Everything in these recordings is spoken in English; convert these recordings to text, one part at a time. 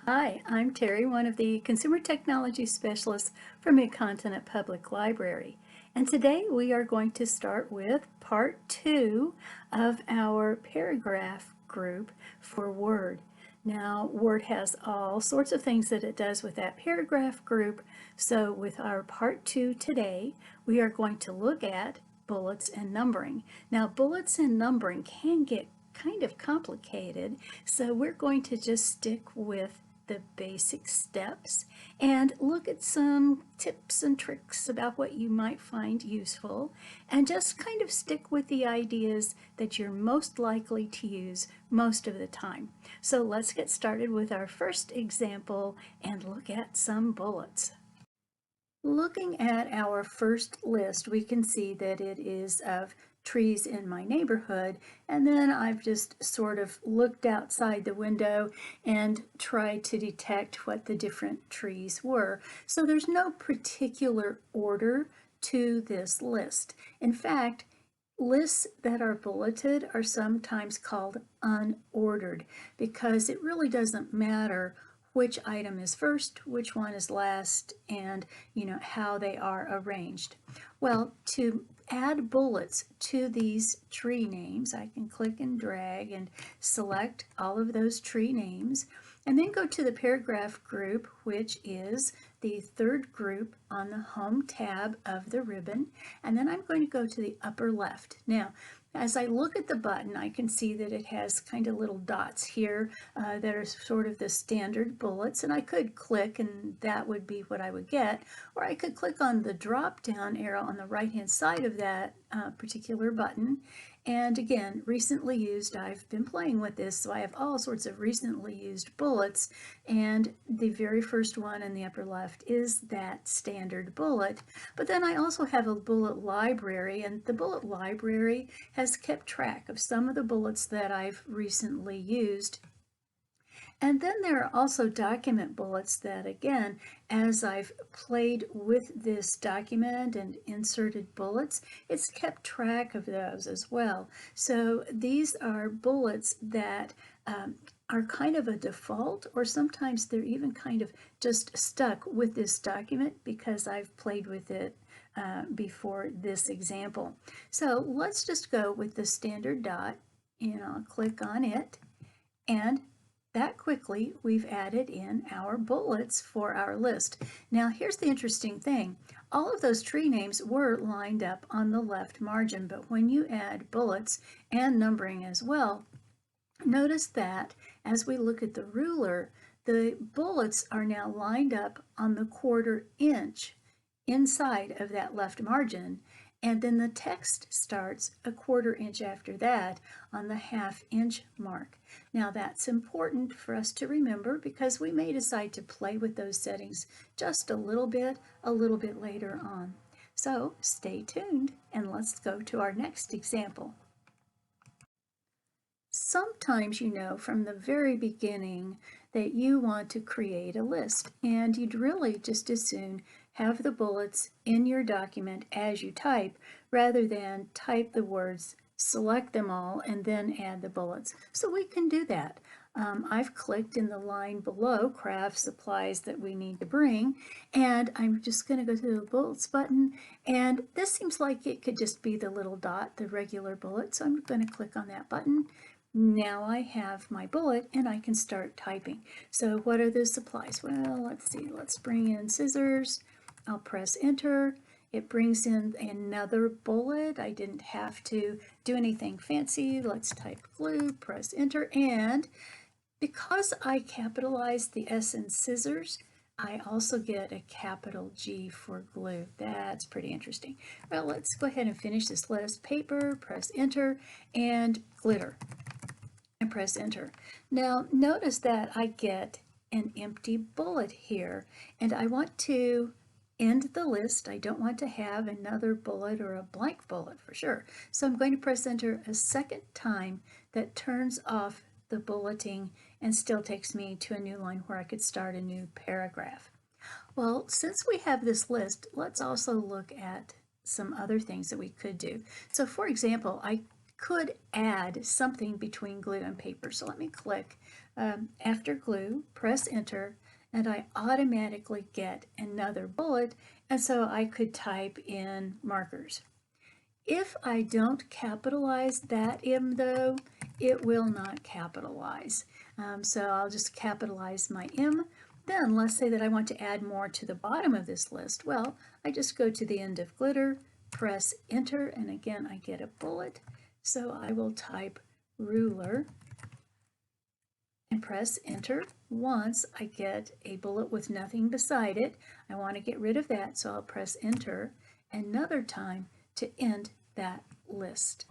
Hi, I'm Terry, one of the Consumer Technology Specialists for Mid-Continent Public Library. And today we are going to start with part 2 of our paragraph group for Word. Now, Word has all sorts of things that it does with that paragraph group. So with our part 2 today, we are going to look at bullets and numbering. Now, bullets and numbering can get kind of complicated, so we're going to just stick with the basic steps and look at some tips and tricks about what you might find useful, and just kind of stick with the ideas that you're most likely to use most of the time. So let's get started with our first example and look at some bullets. Looking at our first list, we can see that it is of trees in my neighborhood, and then I've just sort of looked outside the window and tried to detect what the different trees were. So there's no particular order to this list. In fact, lists that are bulleted are sometimes called unordered because it really doesn't matter which item is first, which one is last, and how they are arranged. Well, to add bullets to these tree names, I can click and drag and select all of those tree names, and then go to the paragraph group, which is the third group on the home tab of the ribbon, and then I'm going to go to the upper left. Now, as I look at the button, I can see that it has kind of little dots here that are sort of the standard bullets, and I could click and that would be what I would get, or I could click on the drop down arrow on the right hand side of that particular button. And again, recently used, I've been playing with this, so I have all sorts of recently used bullets, and the very first one in the upper left is that standard bullet. But then I also have a bullet library, and the bullet library has kept track of some of the bullets that I've recently used. And then there are also document bullets that, again, as I've played with this document and inserted bullets, it's kept track of those as well. So these are bullets that are kind of a default, or sometimes they're even kind of just stuck with this document because I've played with it before this example. So let's just go with the standard dot, and I'll click on it, and that quickly we've added in our bullets for our list. Now here's the interesting thing. All of those tree names were lined up on the left margin, but when you add bullets and numbering as well, notice that as we look at the ruler, the bullets are now lined up on the 1/4 inch inside of that left margin, and then the text starts a 1/4 inch after that on the 1/2 inch mark. Now that's important for us to remember because we may decide to play with those settings just a little bit later on. So stay tuned and let's go to our next example. Sometimes you know from the very beginning that you want to create a list, and you'd really just as soon have the bullets in your document as you type rather than type the words, select them all, and then add the bullets. So we can do that. I've clicked in the line below craft supplies that we need to bring, and I'm just going to go to the bullets button, and this seems like it could just be the little dot, the regular bullet, so I'm going to click on that button. Now I have my bullet and I can start typing. So what are the supplies? Well, let's see, let's bring in scissors. I'll press enter. It brings in another bullet. I didn't have to do anything fancy. Let's type glue, press enter, and because I capitalized the S in scissors, I also get a capital G for glue. That's pretty interesting. Well, let's go ahead and finish this list. Paper, press enter, and glitter. And press enter. Now notice that I get an empty bullet here, and I want to end the list. I don't want to have another bullet or a blank bullet for sure. So I'm going to press enter a second time. That turns off the bulleting and still takes me to a new line where I could start a new paragraph. Well, since we have this list, let's also look at some other things that we could do. So for example, I could add something between glue and paper. So let me click after glue, press enter, and I automatically get another bullet, and so I could type in markers. If I don't capitalize that M though, it will not capitalize. So I'll just capitalize my M. Then let's say that I want to add more to the bottom of this list. Well, I just go to the end of glitter, press enter, and again I get a bullet. So I will type ruler and press enter. Once I get a bullet with nothing beside it, I want to get rid of that, so I'll press enter another time to end that list.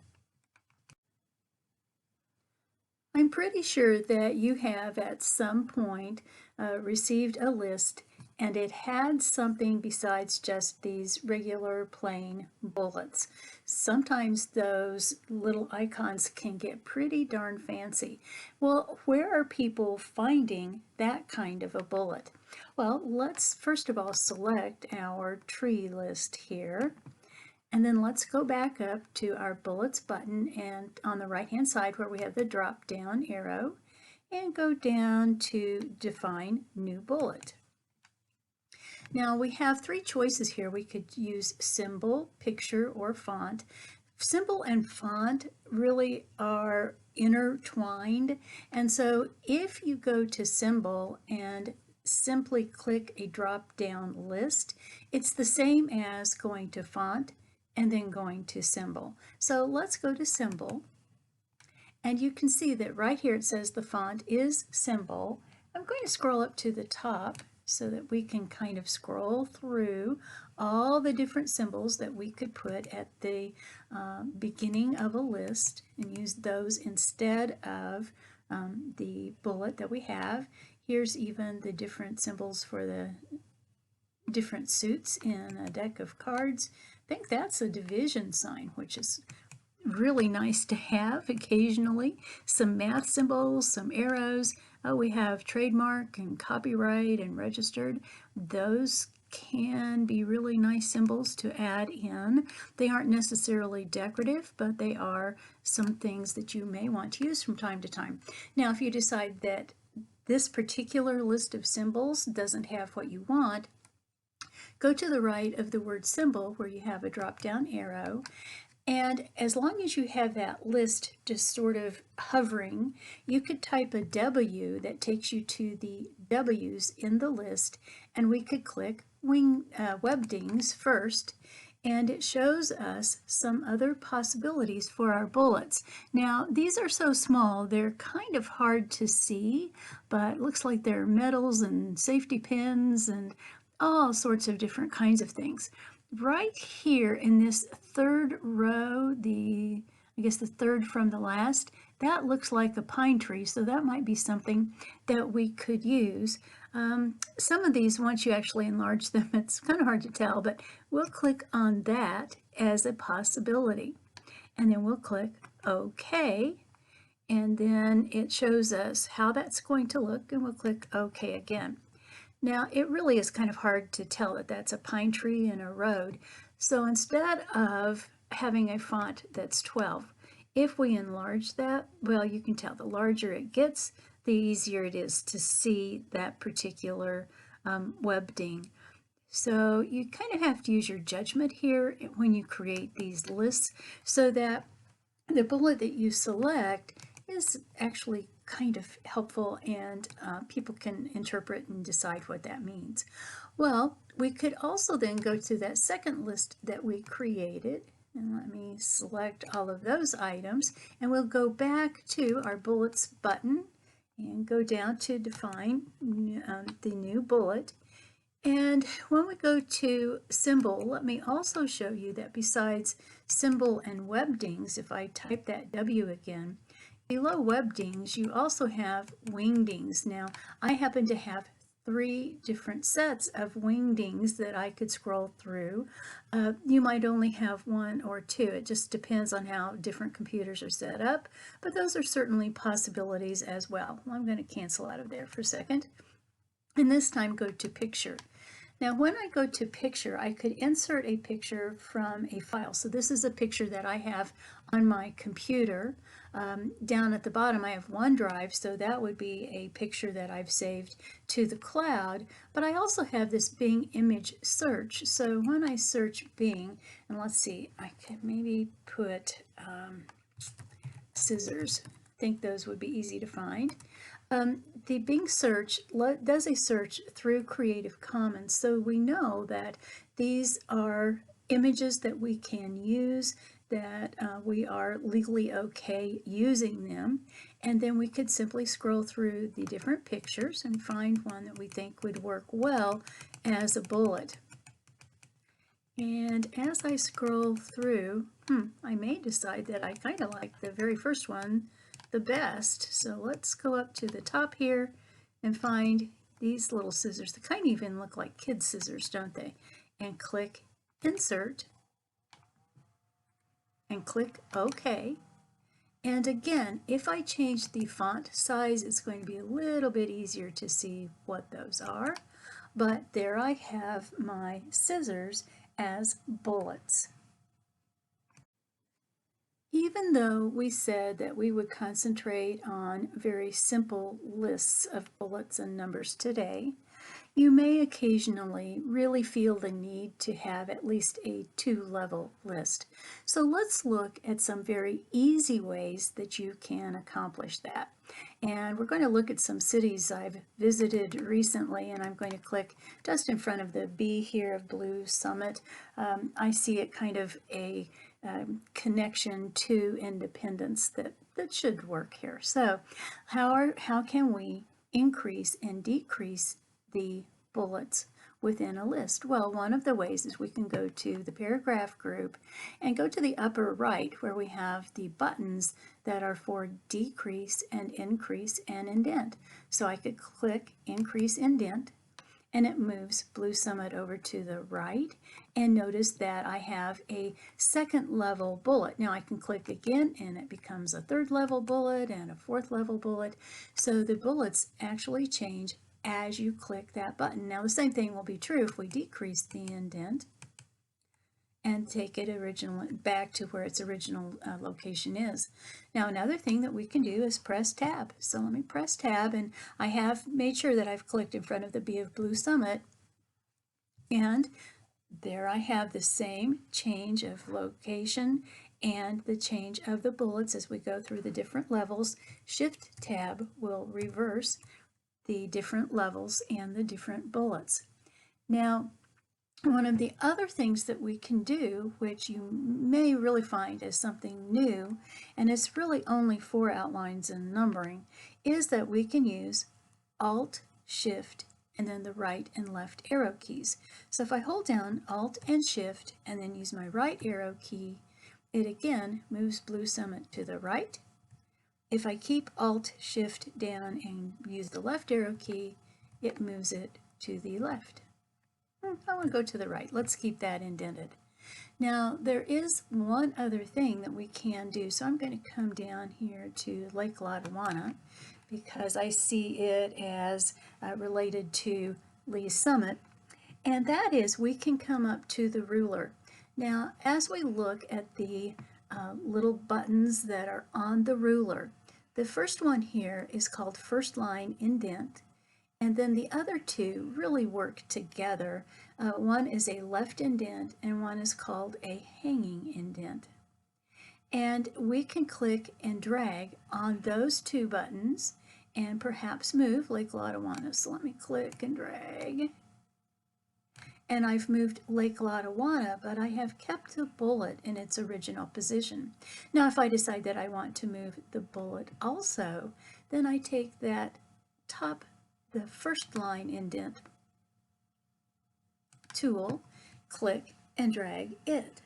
I'm pretty sure that you have at some point received a list and it had something besides just these regular plain bullets. Sometimes those little icons can get pretty darn fancy. Well, where are people finding that kind of a bullet? Well, let's first of all select our tree list here. And then let's go back up to our bullets button and on the right hand side where we have the drop down arrow and go down to define new bullet. Now we have three choices here. We could use symbol, picture, or font. Symbol and font really are intertwined, and so if you go to symbol and simply click a drop down list, it's the same as going to font and then going to symbol. So let's go to symbol, and you can see that right here it says the font is symbol. I'm going to scroll up to the top so that we can kind of scroll through all the different symbols that we could put at the beginning of a list and use those instead of the bullet that we have. Here's even the different symbols for the different suits in a deck of cards. I think that's a division sign, which is really nice to have occasionally. Some math symbols, some arrows. We have trademark and copyright and registered. Those can be really nice symbols to add in. They aren't necessarily decorative, but they are some things that you may want to use from time to time. Now, if you decide that this particular list of symbols doesn't have what you want, go to the right of the word symbol where you have a drop-down arrow, and as long as you have that list just sort of hovering, you could type a W that takes you to the W's in the list, and we could click Webdings first, and it shows us some other possibilities for our bullets. Now, these are so small, they're kind of hard to see, but it looks like they're metals and safety pins and all sorts of different kinds of things. Right here in this third row, I guess the third from the last, that looks like a pine tree, so that might be something that we could use. Some of these, once you actually enlarge them, it's kind of hard to tell, but we'll click on that as a possibility. And then we'll click OK, and then it shows us how that's going to look, and we'll click OK again. Now, it really is kind of hard to tell that that's a pine tree and a road. So instead of having a font that's 12, if we enlarge that, well, you can tell the larger it gets, the easier it is to see that particular webding. So you kind of have to use your judgment here when you create these lists so that the bullet that you select is actually kind of helpful, and people can interpret and decide what that means. Well, we could also then go to that second list that we created, and let me select all of those items, and we'll go back to our bullets button and go down to define the new bullet. And when we go to symbol, let me also show you that besides symbol and webdings, if I type that W again, below webdings, you also have wingdings. Now, I happen to have 3 different sets of wingdings that I could scroll through. You might only have 1 or 2. It just depends on how different computers are set up, but those are certainly possibilities as well. I'm going to cancel out of there for a second, and this time go to picture. Now, when I go to picture, I could insert a picture from a file. So this is a picture that I have on my computer. Down at the bottom I have OneDrive, so that would be a picture that I've saved to the cloud, but I also have this Bing image search. So when I search Bing, and let's see, I could maybe put scissors. I think those would be easy to find. The Bing search does a search through Creative Commons, so we know that these are images that we can use, that we are legally okay using them, and then we could simply scroll through the different pictures and find one that we think would work well as a bullet. And as I scroll through, I may decide that I kind of like the very first one the best. So let's go up to the top here and find these little scissors. They kind of even look like kid scissors, don't they? And click Insert and click OK. And again, if I change the font size, it's going to be a little bit easier to see what those are. But there I have my scissors as bullets. Even though we said that we would concentrate on very simple lists of bullets and numbers today, you may occasionally really feel the need to have at least a two-level list. So let's look at some very easy ways that you can accomplish that. And we're going to look at some cities I've visited recently, and I'm going to click just in front of the B here of Blue Summit. I see it kind of a connection to independence that should work here. So how can we increase and decrease the bullets within a list? Well, one of the ways is we can go to the paragraph group and go to the upper right where we have the buttons that are for decrease and increase and indent. So I could click increase indent, and it moves Blue Summit over to the right, and notice that I have a second level bullet. Now I can click again and it becomes a third level bullet and a fourth level bullet. So the bullets actually change as you click that button. Now the same thing will be true if we decrease the indent and take it back to where its original location is. Now another thing that we can do is press tab. So let me press tab, and I have made sure that I've clicked in front of the B of Blue Summit, and there I have the same change of location and the change of the bullets as we go through the different levels. Shift tab will reverse the different levels and the different bullets. Now, one of the other things that we can do, which you may really find as something new, and it's really only for outlines and numbering, is that we can use Alt, Shift, and then the right and left arrow keys. So if I hold down Alt and Shift and then use my right arrow key, it again moves Blue Summit to the right. If I keep Alt Shift down and use the left arrow key, it moves it to the left. I want to go to the right. Let's keep that indented. Now there is one other thing that we can do. So I'm going to come down here to Lake Lotawana because I see it as related to Lee's Summit, and that is we can come up to the ruler. Now as we look at the little buttons that are on the ruler, the first one here is called First Line Indent, and then the other two really work together. One is a left indent and one is called a hanging indent. And we can click and drag on those two buttons and perhaps move Lake Lotawana. So let me click and drag. And I've moved Lake Lotawana, but I have kept the bullet in its original position. Now if I decide that I want to move the bullet also, then I take that the first line indent tool, click and drag it.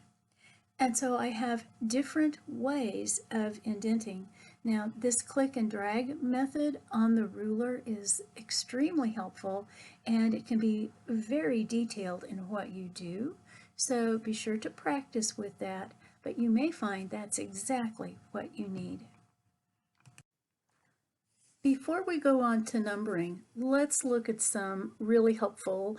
And so I have different ways of indenting. Now this click and drag method on the ruler is extremely helpful, and it can be very detailed in what you do. So be sure to practice with that, but you may find that's exactly what you need. Before we go on to numbering, let's look at some really helpful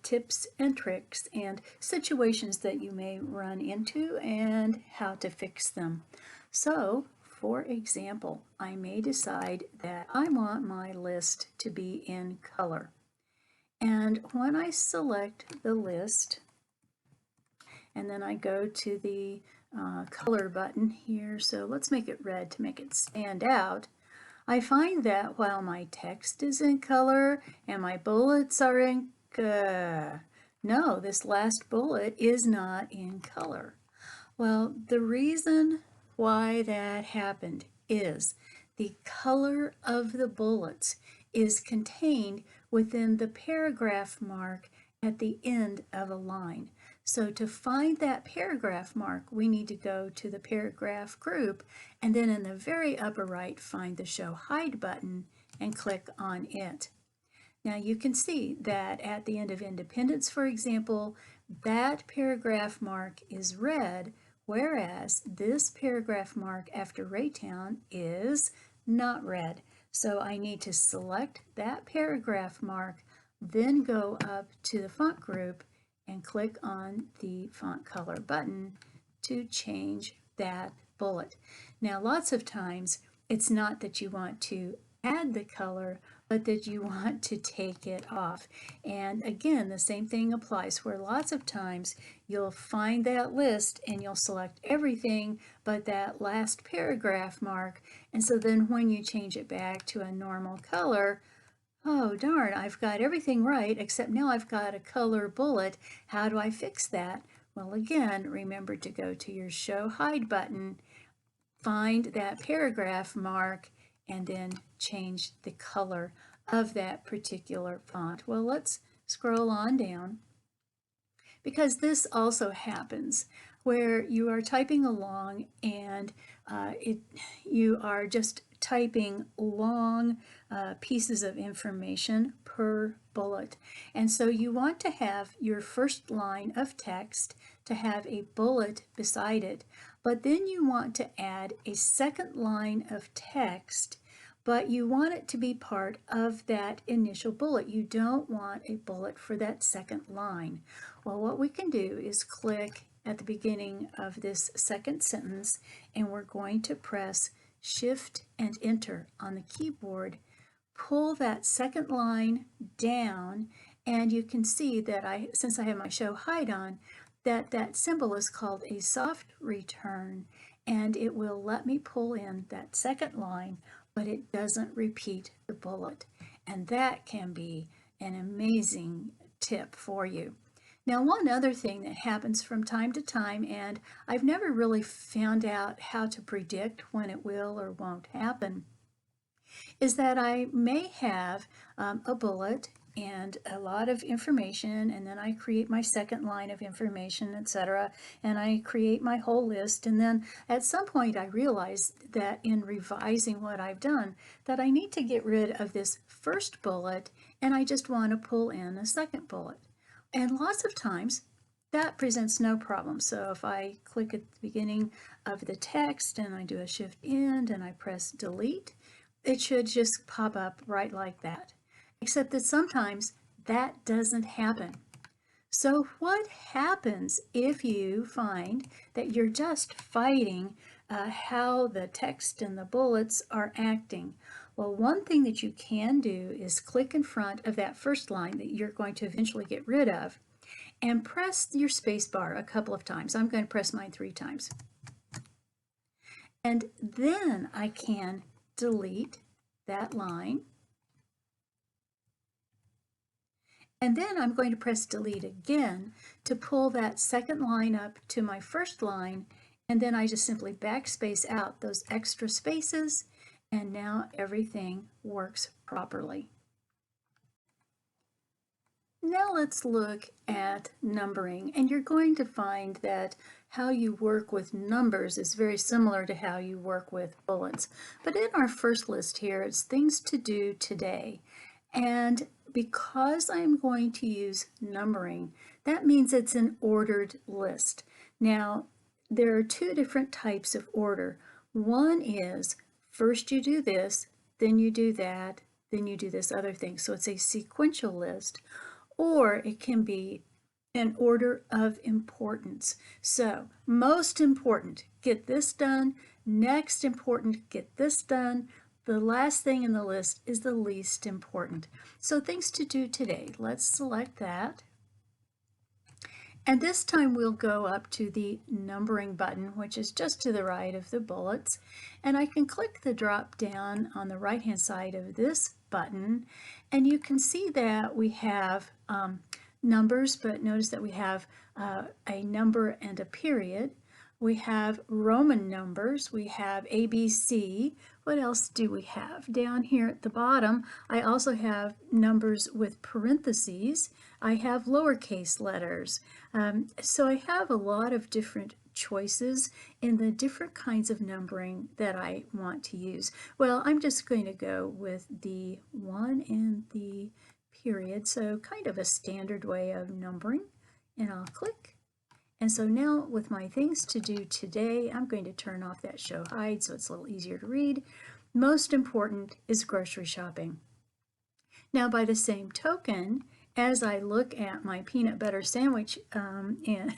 tips and tricks and situations that you may run into and how to fix them. So, for example, I may decide that I want my list to be in color. And when I select the list, and then I go to the color button here, so let's make it red to make it stand out. I find that while my text is in color and my bullets are in, no, this last bullet is not in color. Well, the reason why that happened is the color of the bullets is contained within the paragraph mark at the end of a line. So to find that paragraph mark, we need to go to the paragraph group and then in the very upper right, find the Show Hide button and click on it. Now you can see that at the end of Independence, for example, that paragraph mark is red, whereas this paragraph mark after Raytown is not red. So I need to select that paragraph mark, then go up to the font group and click on the font color button to change that bullet. Now lots of times it's not that you want to add the color, but that you want to take it off. And again, the same thing applies where lots of times you'll find that list and you'll select everything but that last paragraph mark. And so then when you change it back to a normal color, oh darn, I've got everything right, except now I've got a color bullet. How do I fix that? Well, again, remember to go to your Show Hide button, find that paragraph mark, and then change the color of that particular font. Well, let's scroll on down, because this also happens where you are typing along and you are just typing long pieces of information per bullet. And so you want to have your first line of text to have a bullet beside it, but then you want to add a second line of text, but you want it to be part of that initial bullet. You don't want a bullet for that second line. Well, what we can do is click at the beginning of this second sentence, and we're going to press Shift and Enter on the keyboard, pull that second line down, and you can see that since I have my Show Hide on, that symbol is called a soft return, and it will let me pull in that second line, but it doesn't repeat the bullet. And that can be an amazing tip for you. Now, one other thing that happens from time to time, and I've never really found out how to predict when it will or won't happen, is that I may have a bullet and a lot of information, and then I create my second line of information, etc., and I create my whole list, and then at some point I realize that in revising what I've done, that I need to get rid of this first bullet, and I just want to pull in a second bullet. And lots of times that presents no problem. So if I click at the beginning of the text and I do a Shift End and I press Delete, it should just pop up right like that. Except that sometimes that doesn't happen. So what happens if you find that you're just fighting how the text and the bullets are acting? Well, one thing that you can do is click in front of that first line that you're going to eventually get rid of and press your space bar a couple of times. I'm going to press mine 3 times. And then I can delete that line. And then I'm going to press delete again to pull that second line up to my first line, and then I just simply backspace out those extra spaces, and now everything works properly. Now let's look at numbering, and you're going to find that how you work with numbers is very similar to how you work with bullets. But in our first list here, it's things to do today. And because I'm going to use numbering, that means it's an ordered list. Now, there are 2 different types of order. One is first you do this, then you do that, then you do this other thing. So it's a sequential list, or it can be an order of importance. So most important, get this done. Next important, get this done. The last thing in the list is the least important. So things to do today. Let's select that. And this time we'll go up to the numbering button, which is just to the right of the bullets. And I can click the drop down on the right hand side of this button. And you can see that we have numbers, but notice that we have a number and a period. We have Roman numbers, we have ABC. What else do we have? Down here at the bottom, I also have numbers with parentheses. I have lowercase letters. So I have a lot of different choices in the different kinds of numbering that I want to use. Well, I'm just going to go with the 1 and the period, so kind of a standard way of numbering, and I'll click. And so now with my things to do today, I'm going to turn off that show hide so it's a little easier to read. Most important is grocery shopping. Now by the same token, as I look at my peanut butter sandwich and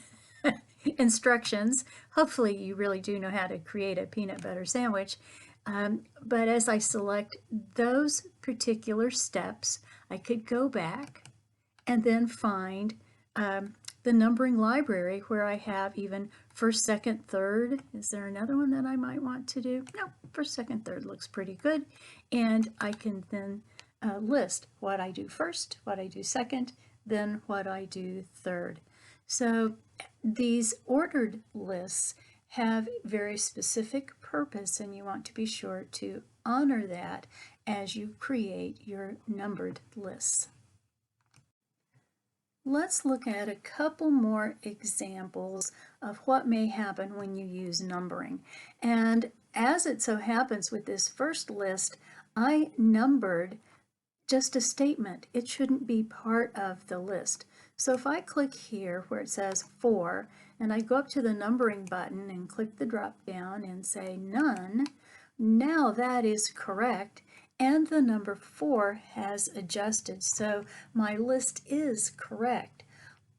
instructions, hopefully you really do know how to create a peanut butter sandwich, but as I select those particular steps, I could go back and then find the numbering library where I have even first, second, third. Is there another one that I might want to do? No, first, second, third looks pretty good. And I can then list what I do first, what I do second, then what I do third. So these ordered lists have very specific purpose, and you want to be sure to honor that as you create your numbered lists. Let's look at a couple more examples of what may happen when you use numbering. And as it so happens with this first list, I numbered just a statement. It shouldn't be part of the list. So if I click here where it says 4, and I go up to the numbering button and click the drop down and say none, now that is correct. And the number 4 has adjusted, so my list is correct.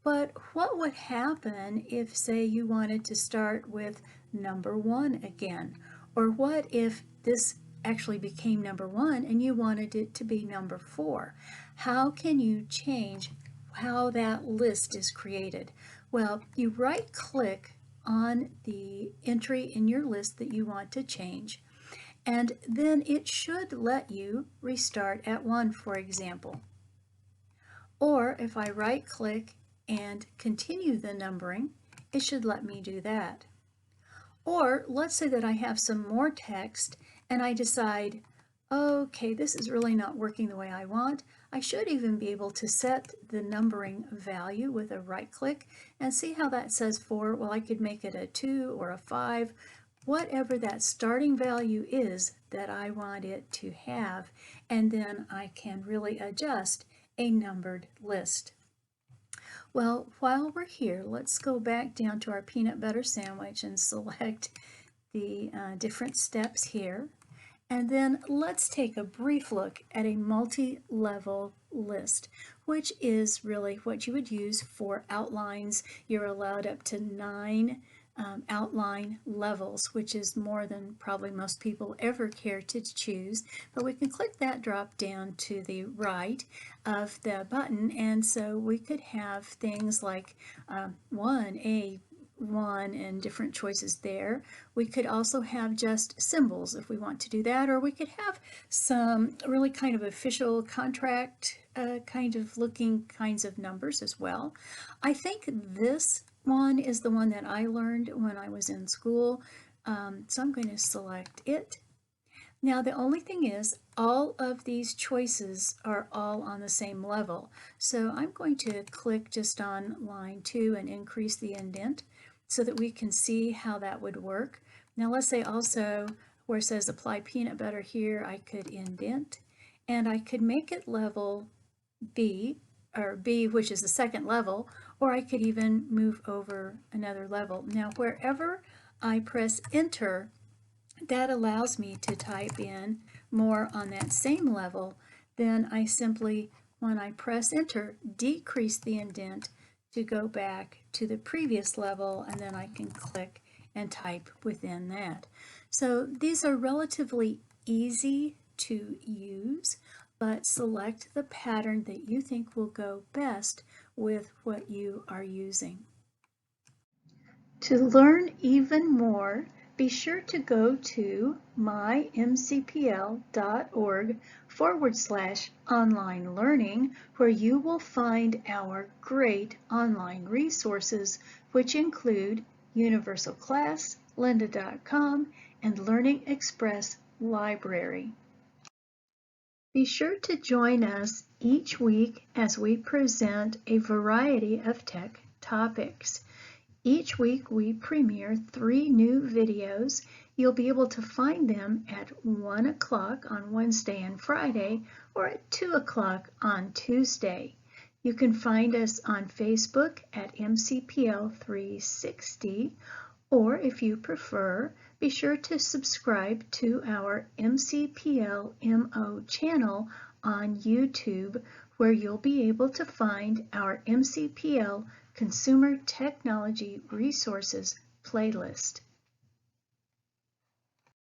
But what would happen if, say, you wanted to start with number 1 again? Or what if this actually became number 1 and you wanted it to be number 4? How can you change how that list is created? Well, you right-click on the entry in your list that you want to change, and then it should let you restart at 1, for example. Or if I right click and continue the numbering, it should let me do that. Or let's say that I have some more text and I decide, okay, this is really not working the way I want. I should even be able to set the numbering value with a right click and see how that says 4. Well, I could make it a 2 or a 5. Whatever that starting value is that I want it to have, and then I can really adjust a numbered list. Well, while we're here, let's go back down to our peanut butter sandwich and select the different steps here. And then let's take a brief look at a multi-level list, which is really what you would use for outlines. You're allowed up to 9 outline levels, which is more than probably most people ever care to choose. But we can click that drop down to the right of the button, and so we could have things like 1A, 1 and different choices there. We could also have just symbols if we want to do that, or we could have some really kind of official contract kind of looking kinds of numbers as well. I think this one is the one that I learned when I was in school, so I'm going to select it. Now the only thing is, all of these choices are all on the same level, so I'm going to click just on line 2 and increase the indent so that we can see how that would work. Now let's say also where it says apply peanut butter here, I could indent and I could make it level B, or B, which is the second level, or I could even move over another level. Now wherever I press enter, that allows me to type in more on that same level, then I simply, when I press enter, decrease the indent to go back to the previous level, and then I can click and type within that. So these are relatively easy to use, but select the pattern that you think will go best with what you are using. To learn even more, be sure to go to mymcpl.org/online learning, where you will find our great online resources, which include Universal Class, lynda.com, and Learning Express Library. Be sure to join us each week as we present a variety of tech topics. Each week we premiere 3 new videos. You'll be able to find them at 1 o'clock on Wednesday and Friday, or at 2 o'clock on Tuesday. You can find us on Facebook at MCPL 360, or if you prefer, be sure to subscribe to our MCPL MO channel on YouTube, where you'll be able to find our MCPL Consumer Technology Resources playlist.